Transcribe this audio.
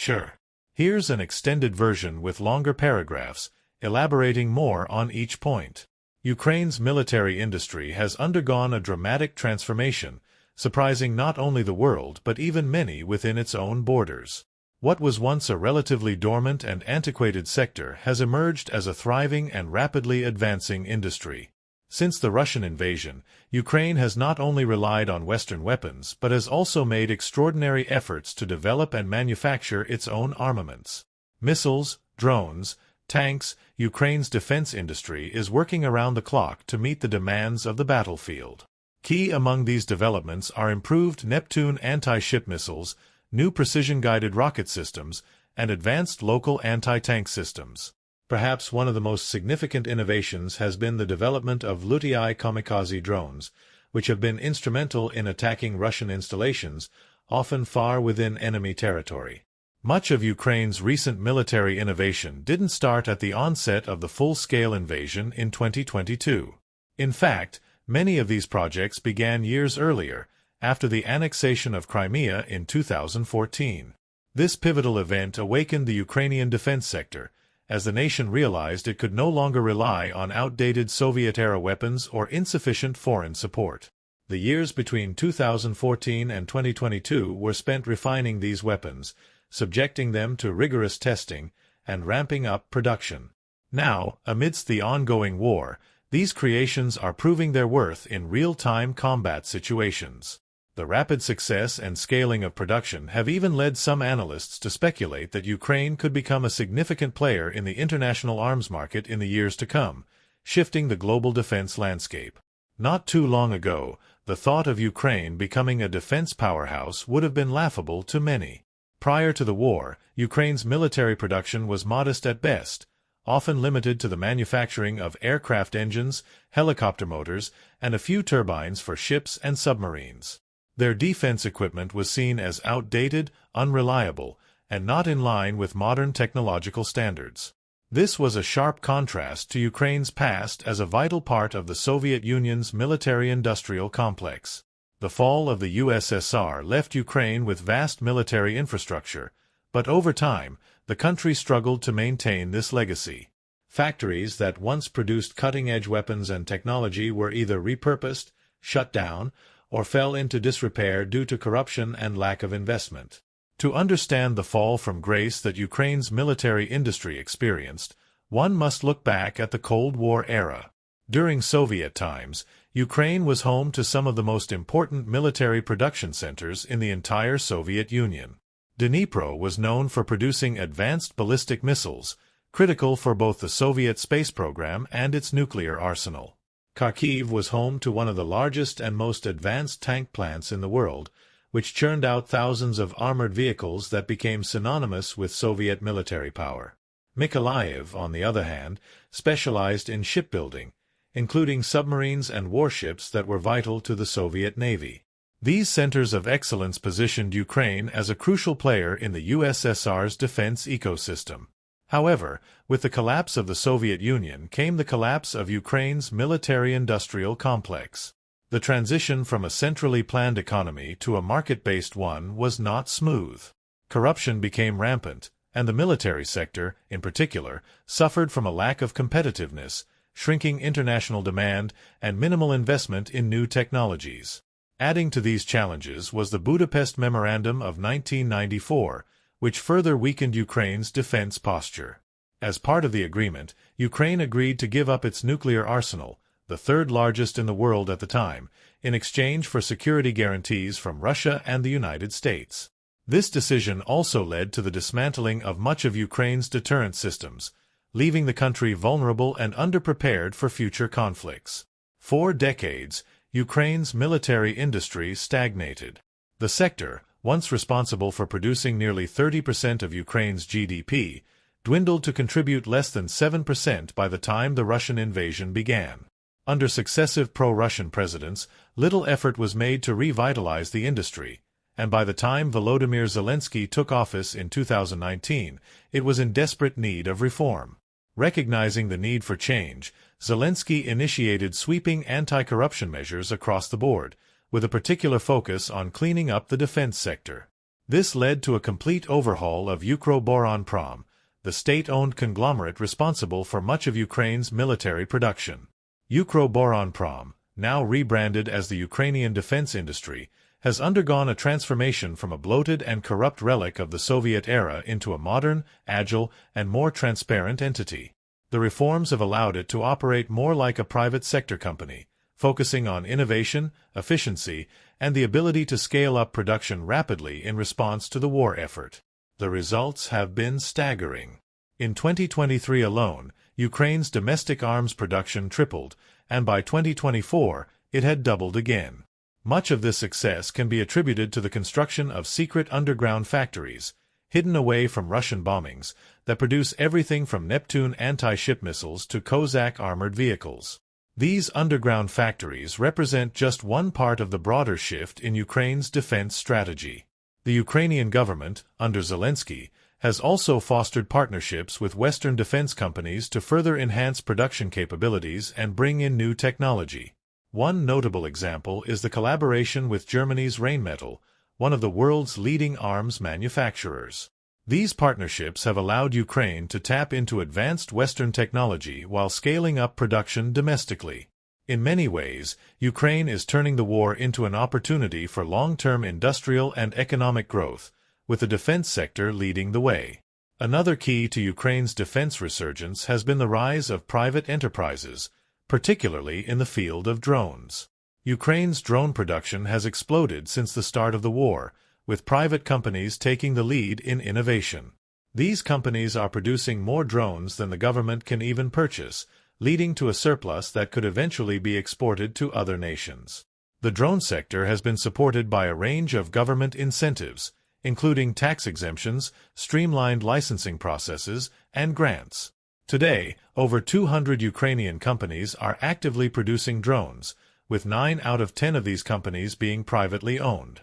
Sure. Here's an extended version with longer paragraphs, elaborating more on each point. Ukraine's military industry has undergone a dramatic transformation, surprising not only the world but even many within its own borders. What was once a relatively dormant and antiquated sector has emerged as a thriving and rapidly advancing industry. Since the Russian invasion, Ukraine has not only relied on Western weapons but has also made extraordinary efforts to develop and manufacture its own armaments. Missiles, drones, tanks. Ukraine's defense industry is working around the clock to meet the demands of the battlefield. Key among these developments are improved Neptune anti-ship missiles, new precision-guided rocket systems, and advanced local anti-tank systems. Perhaps one of the most significant innovations has been the development of Lutyai kamikaze drones, which have been instrumental in attacking Russian installations, often far within enemy territory. Much of Ukraine's recent military innovation didn't start at the onset of the full-scale invasion in 2022. In fact, many of these projects began years earlier, after the annexation of Crimea in 2014. This pivotal event awakened the Ukrainian defense sector, as the nation realized it could no longer rely on outdated Soviet-era weapons or insufficient foreign support. The years between 2014 and 2022 were spent refining these weapons, subjecting them to rigorous testing, and ramping up production. Now, amidst the ongoing war, these creations are proving their worth in real-time combat situations. The rapid success and scaling of production have even led some analysts to speculate that Ukraine could become a significant player in the international arms market in the years to come, shifting the global defense landscape. Not too long ago, the thought of Ukraine becoming a defense powerhouse would have been laughable to many. Prior to the war, Ukraine's military production was modest at best, often limited to the manufacturing of aircraft engines, helicopter motors, and a few turbines for ships and submarines. Their defense equipment was seen as outdated, unreliable, and not in line with modern technological standards. This was a sharp contrast to Ukraine's past as a vital part of the Soviet Union's military-industrial complex. The fall of the USSR left Ukraine with vast military infrastructure, but over time, the country struggled to maintain this legacy. Factories that once produced cutting-edge weapons and technology were either repurposed, shut down, or fell into disrepair due to corruption and lack of investment. To understand the fall from grace that Ukraine's military industry experienced, one must look back at the Cold War era. During Soviet times, Ukraine was home to some of the most important military production centers in the entire Soviet Union. Dnipro was known for producing advanced ballistic missiles, critical for both the Soviet space program and its nuclear arsenal. Kharkiv was home to one of the largest and most advanced tank plants in the world, which churned out thousands of armored vehicles that became synonymous with Soviet military power. Mykolaiv, on the other hand, specialized in shipbuilding, including submarines and warships that were vital to the Soviet Navy. These centers of excellence positioned Ukraine as a crucial player in the USSR's defense ecosystem. However, with the collapse of the Soviet Union came the collapse of Ukraine's military-industrial complex. The transition from a centrally planned economy to a market-based one was not smooth. Corruption became rampant, and the military sector, in particular, suffered from a lack of competitiveness, shrinking international demand, and minimal investment in new technologies. Adding to these challenges was the Budapest Memorandum of 1994, which further weakened Ukraine's defense posture. As part of the agreement, Ukraine agreed to give up its nuclear arsenal, the third largest in the world at the time, in exchange for security guarantees from Russia and the United States. This decision also led to the dismantling of much of Ukraine's deterrent systems, leaving the country vulnerable and underprepared for future conflicts. For decades, Ukraine's military industry stagnated. The sector, once responsible for producing nearly 30% of Ukraine's GDP, dwindled to contribute less than 7% by the time the Russian invasion began. Under successive pro-Russian presidents, little effort was made to revitalize the industry, and by the time Volodymyr Zelensky took office in 2019, it was in desperate need of reform. Recognizing the need for change, Zelensky initiated sweeping anti-corruption measures across the board, with a particular focus on cleaning up the defense sector. This led to a complete overhaul of Ukroboronprom, the state-owned conglomerate responsible for much of Ukraine's military production. Ukroboronprom, now rebranded as the Ukrainian defense industry, has undergone a transformation from a bloated and corrupt relic of the Soviet era into a modern, agile, and more transparent entity. The reforms have allowed it to operate more like a private sector company, focusing on innovation, efficiency, and the ability to scale up production rapidly in response to the war effort. The results have been staggering. In 2023 alone, Ukraine's domestic arms production tripled, and by 2024, it had doubled again. Much of this success can be attributed to the construction of secret underground factories, hidden away from Russian bombings, that produce everything from Neptune anti-ship missiles to Kozak armored vehicles. These underground factories represent just one part of the broader shift in Ukraine's defense strategy. The Ukrainian government, under Zelensky, has also fostered partnerships with Western defense companies to further enhance production capabilities and bring in new technology. One notable example is the collaboration with Germany's Rheinmetall, one of the world's leading arms manufacturers. These partnerships have allowed Ukraine to tap into advanced Western technology while scaling up production domestically. In many ways, Ukraine is turning the war into an opportunity for long-term industrial and economic growth, with the defense sector leading the way. Another key to Ukraine's defense resurgence has been the rise of private enterprises, particularly in the field of drones. Ukraine's drone production has exploded since the start of the war, with private companies taking the lead in innovation. These companies are producing more drones than the government can even purchase, leading to a surplus that could eventually be exported to other nations. The drone sector has been supported by a range of government incentives, including tax exemptions, streamlined licensing processes, and grants. Today, over 200 Ukrainian companies are actively producing drones, with 9 out of 10 of these companies being privately owned.